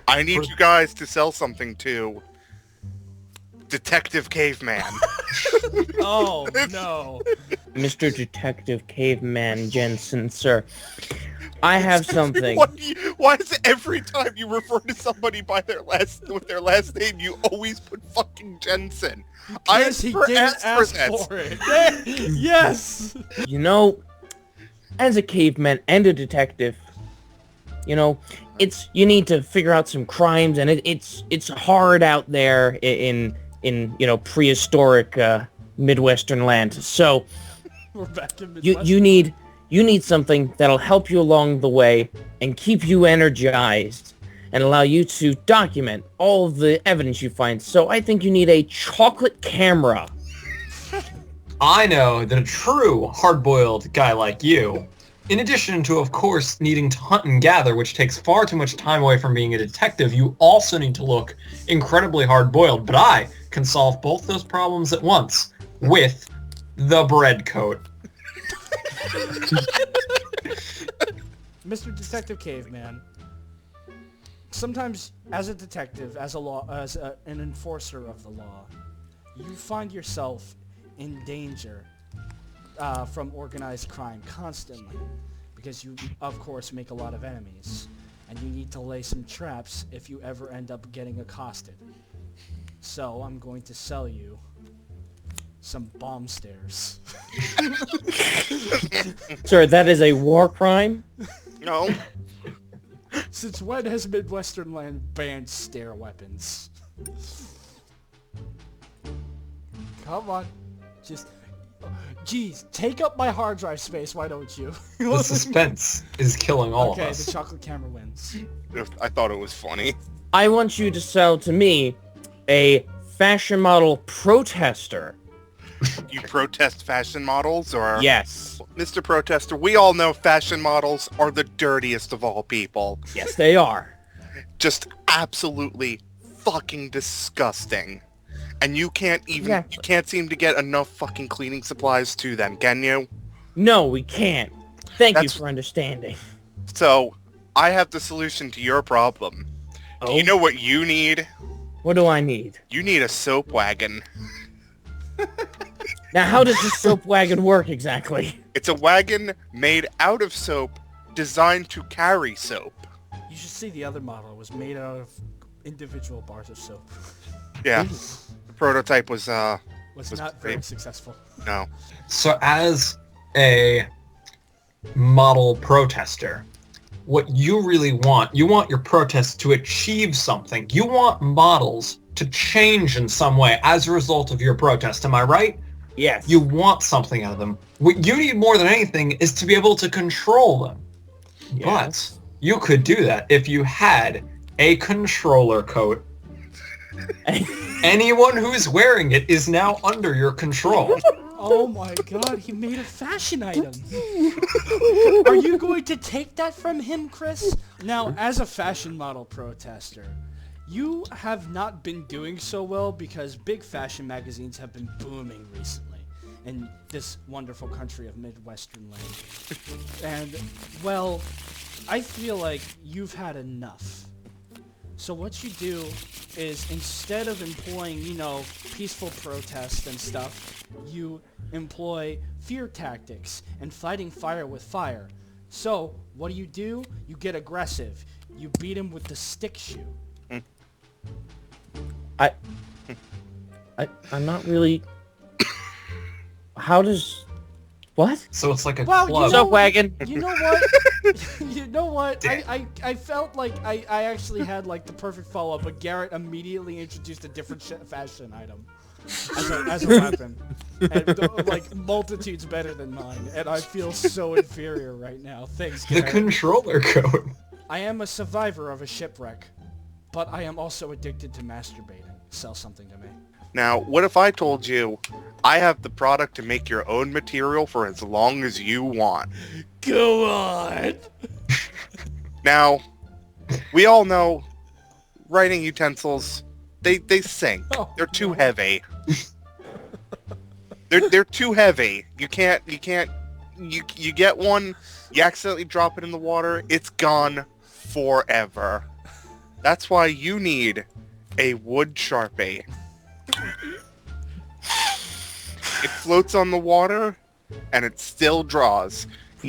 I need you guys to sell something to Detective Caveman. Oh, no. Mr. Detective Caveman Jensen, sir. I have something. Why is it every time you refer to somebody by with their last name, you always put fucking Jensen? Because he didn't ask for it. Yes! You know, as a caveman and a detective, you know, you need to figure out some crimes, and it's hard out there in prehistoric midwestern land. So We're back in Midwest. you need something that'll help you along the way and keep you energized and allow you to document all of the evidence you find. So I think you need a chocolate camera. I know that a true hard-boiled guy like you, in addition to, of course, needing to hunt and gather, which takes far too much time away from being a detective, you also need to look incredibly hard-boiled. But I can solve both those problems at once with the bread coat. Mr. Detective Caveman, sometimes as a detective, as an enforcer of the law, you find yourself in danger from organized crime constantly, because you, of course, make a lot of enemies, and you need to lay some traps if you ever end up getting accosted. So I'm going to sell you some bomb stairs. Sir, that is a war crime? No. Since when has Midwestern land banned stair weapons? Come on. Just... Geez, take up my hard drive space, why don't you? The suspense is killing all of Okay, us. the chocolate camera wins. I thought it was funny. I want you to sell to me a fashion model protester. You protest fashion models, or... Yes. Mr. Protester, we all know fashion models are the dirtiest of all people. Yes, they are. Just absolutely fucking disgusting. And you can't seem to get enough fucking cleaning supplies to them, can you? No, we can't. Thank you for understanding. So, I have the solution to your problem. Oh? Do you know what you need? What do I need? You need a soap wagon. Now, how does the soap wagon work exactly? It's a wagon made out of soap, designed to carry soap. You should see the other model. It was made out of individual bars of soap. Yeah. The prototype was not very successful. No. So as a model protester, what you really want, you want your protest to achieve something. You want models to change in some way as a result of your protest. Am I right? Yes. You want something out of them. What you need more than anything is to be able to control them. Yes. But you could do that if you had a controller coat. Anyone who's wearing it is now under your control. Oh my god, he made a fashion item. Are you going to take that from him, Chris? Now, as a fashion model protester, you have not been doing so well because big fashion magazines have been booming recently in this wonderful country of Midwestern land. And, well, I feel like you've had enough. So what you do is, instead of employing, peaceful protest and stuff, you employ fear tactics and fighting fire with fire. So, what do? You get aggressive. You beat him with the stick shoe. I'm not really... How does... What? So it's like a Well, club. Soap wagon. You know what? You know what? I felt like I actually had like the perfect follow-up, but Garrett immediately introduced a different fashion item as a weapon. And like multitudes better than mine, and I feel so inferior right now. Thanks, The Garrett. controller coat. I am a survivor of a shipwreck, but I am also addicted to masturbating. Sell something to me. Now, what if I told you I have the product to make your own material for as long as you want? Go on! Now, we all know writing utensils, they sink. Oh, They're too heavy. They're too heavy. You get one, you accidentally drop it in the water, it's gone forever. That's why you need a wood Sharpie. It floats on the water, and it still draws.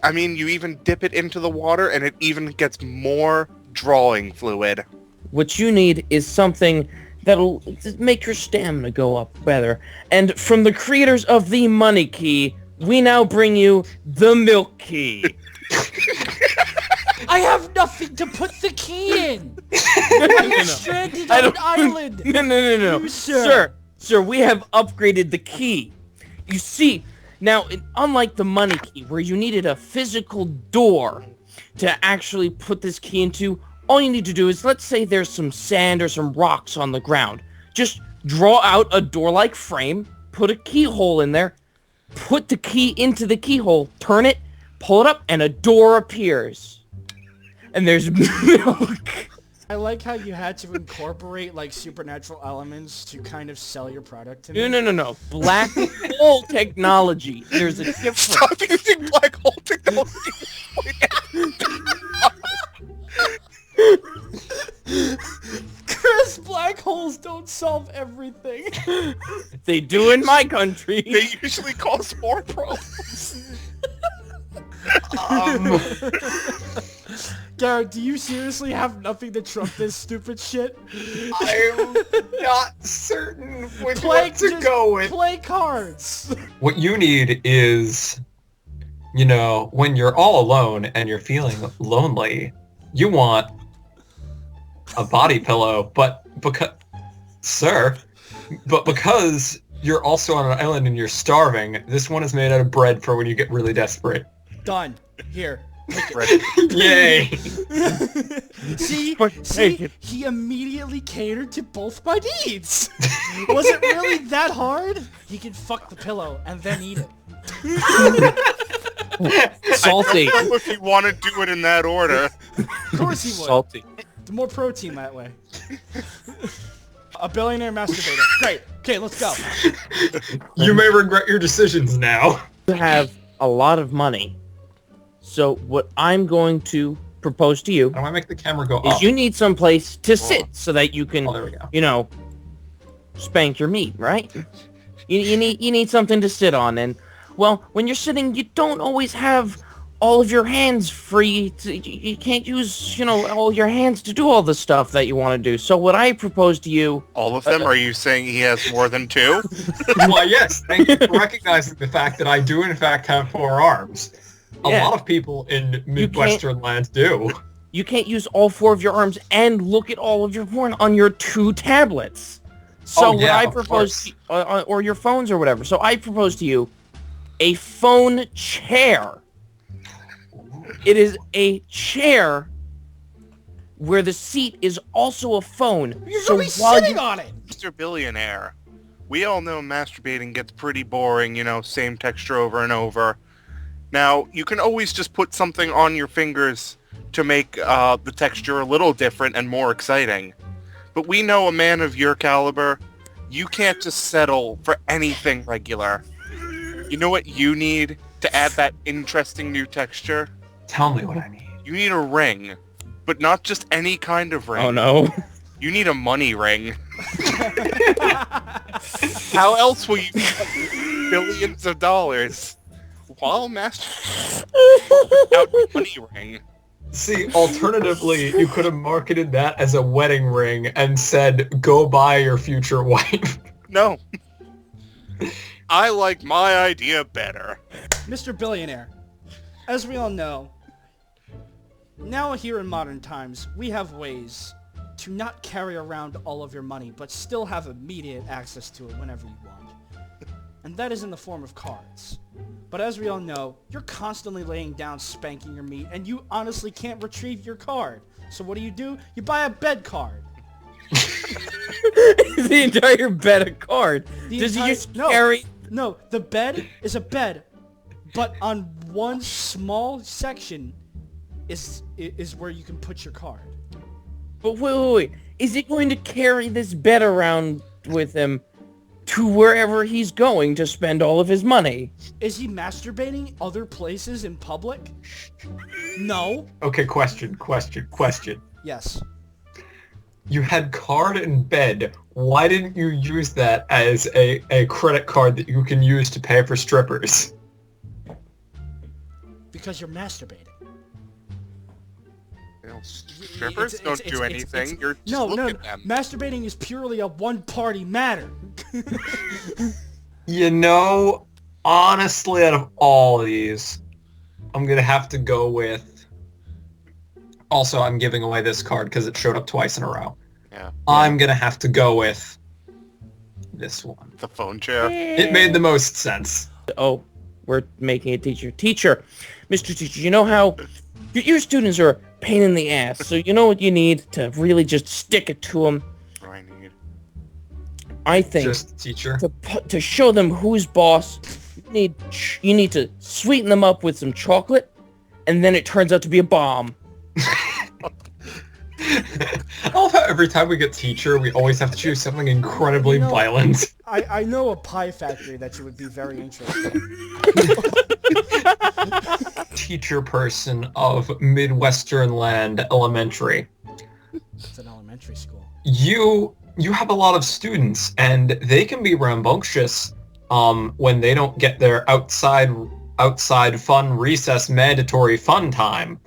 I mean, you even dip it into the water, and it even gets more drawing fluid. What you need is something that'll make your stamina go up better. And from the creators of the Money Key, we now bring you the Milk Key. I have nothing to put the key in! I'm stranded on an island! No. You, sir. Sir, we have upgraded the key. You see, now, unlike the Money Key, where you needed a physical door to actually put this key into, all you need to do is, let's say there's some sand or some rocks on the ground. Just draw out a door-like frame, put a keyhole in there, put the key into the keyhole, turn it, pull it up, and a door appears. And there's milk. I like how you had to incorporate, like, supernatural elements to kind of sell your product to me. No. Black hole technology. There's a difference. Stop using black hole technology. Chris, black holes don't solve everything. They do in my country. They usually cause more problems. Garrett, do you seriously have nothing to trump this stupid shit? I'm not certain which one to go with. Play cards. What you need is, you know, when you're all alone and you're feeling lonely, you want a body pillow, but because you're also on an island and you're starving, this one is made out of bread for when you get really desperate. Done. Here. Yay! See, he immediately catered to both my needs. Was it really that hard? He can fuck the pillow and then eat it. Salty. I don't know if you want to do it in that order. Of course he would. Salty. The more protein that way. A billionaire masturbator. Great. Okay, let's go. You may regret your decisions now. You have a lot of money. So what I'm going to propose to you I want to make the camera go is up. you need some place to sit so that you can, there we go. you know, spank your meat, right? You need something to sit on, and well, when you're sitting, you don't always have all of your hands free. You can't use, you know, all your hands to do all the stuff that you want to do. So what I propose to you... All of them? Are you saying he has more than two? Well, yes. Thank you for recognizing the fact that I do, in fact, have 4 arms. A lot of people in midwesternland do. You can't use all 4 of your arms and look at all of your porn on your 2 tablets. So what I propose, or your phones or whatever. So I propose to you a phone chair. It is a chair where the seat is also a phone. You're gonna be sitting on it! Mr. Billionaire, we all know masturbating gets pretty boring, you know, same texture over and over. Now, you can always just put something on your fingers to make the texture a little different and more exciting. But we know a man of your caliber, you can't just settle for anything regular. You know what you need to add that interesting new texture? Tell me what I need. You need a ring. But not just any kind of ring. Oh no. You need a money ring. How else will you get billions of dollars while masturbating without a money ring? See, alternatively, you could have marketed that as a wedding ring and said, go buy your future wife. No. I like my idea better. Mr. Billionaire, as we all know, now here in modern times, we have ways to not carry around all of your money, but still have immediate access to it whenever you want. And that is in the form of cards. But as we all know, you're constantly laying down spanking your meat, and you honestly can't retrieve your card. So what do? You buy a bed card. The entire bed of card. Does he just carry... No, the bed is a bed, but on one small section is where you can put your card. But wait. Is he going to carry this bed around with him to wherever he's going to spend all of his money? Is he masturbating other places in public? No. Okay, question. Yes. You had card in bed. Why didn't you use that as a credit card that you can use to pay for strippers? Because you're masturbating. You know, strippers don't do anything. You're just no, looking at them. masturbating is purely a one-party matter. You know, honestly, out of all of these, I'm gonna have to go with... Also, I'm giving away this card because it showed up twice in a row. Yeah. I'm gonna have to go with this one. The phone chair. It made the most sense. Oh, we're making a teacher. Teacher, Mr. Teacher, you know how your students are a pain in the ass, so you know what you need to really just stick it to them? What do I need? I think Just teacher. to show them who's boss, you need to sweeten them up with some chocolate, and then it turns out to be a bomb. I love how every time we get teacher, we always have to choose something incredibly violent. I know a pie factory that you would be very interested in. Teacher person of midwesternland elementary. It's an elementary school. You have a lot of students, and they can be rambunctious when they don't get their outside fun recess mandatory fun time.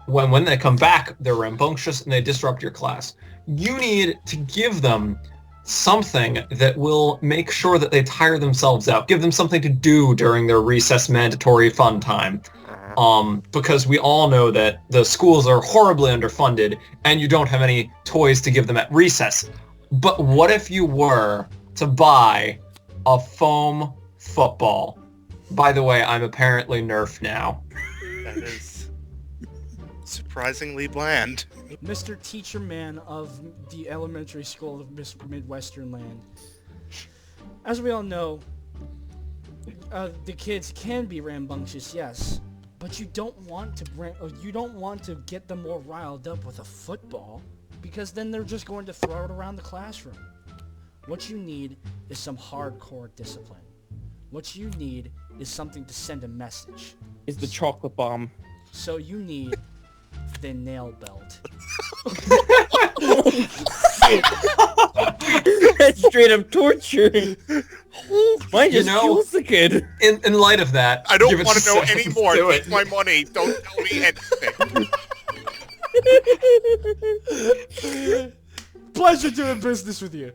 When they come back, they're rambunctious and they disrupt your class. You need to give them something that will make sure that they tire themselves out. Give them something to do during their recess mandatory fun time. Because we all know that the schools are horribly underfunded and you don't have any toys to give them at recess. But what if you were to buy a foam football? By the way, I'm apparently Nerf now. That is surprisingly bland. Mr. Teacher Man of the elementary school of Midwestern Land. As we all know, the kids can be rambunctious, yes, but you don't want to get them more riled up with a football, because then they're just going to throw it around the classroom. What you need is some hardcore discipline. What you need is something to send a message. Is the chocolate bomb. So you need the nail belt. That's straight up torture. Mine just kills the kid. In light of that, I don't give it want to know 7. any more. Do Take it. my money. Don't tell me anything. Pleasure doing business with you.